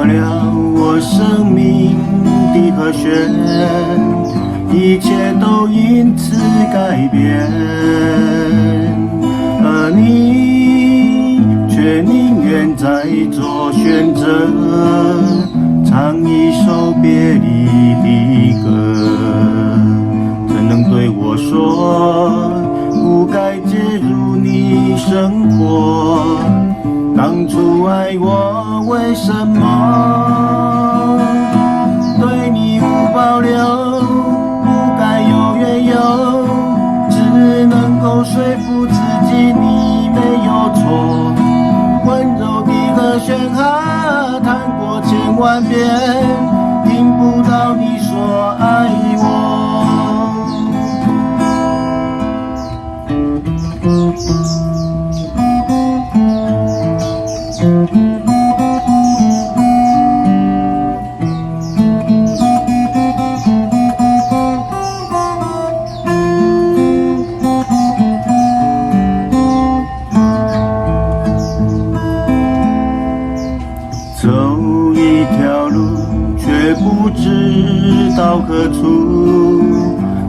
破了我生命的和弦，一切都因此改变，而你却宁愿再做选择，唱一首别离的歌。怎能对我说不该介入你生活？当初爱我为什么对你无保留？不该有缘由，只能够说服自己你没有错。温柔的和弦啊，弹过千万遍，听不到你说爱我。走一条路，却不知到何处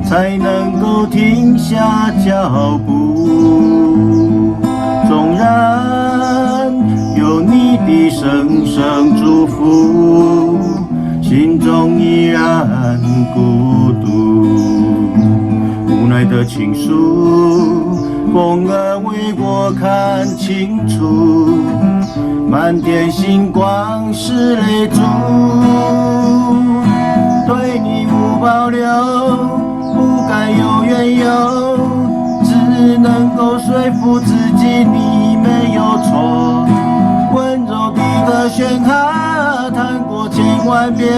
才能够停下脚步。纵然有你的声声祝福，心中依然孤独。无奈的倾诉，风儿为我看清楚，满天星光是泪珠。对你无保留，不该有缘由，只能够说服自己你没有错。温柔的和弦啊，弹过千万遍，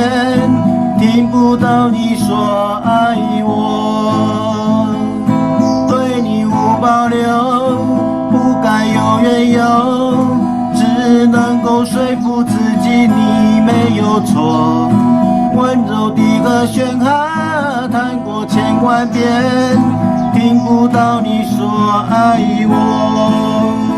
听不到你说爱我。对你无保留，不该有缘由，只能够说服自己你没有错。温柔的和弦啊，弹过千万遍，听不到你说爱我。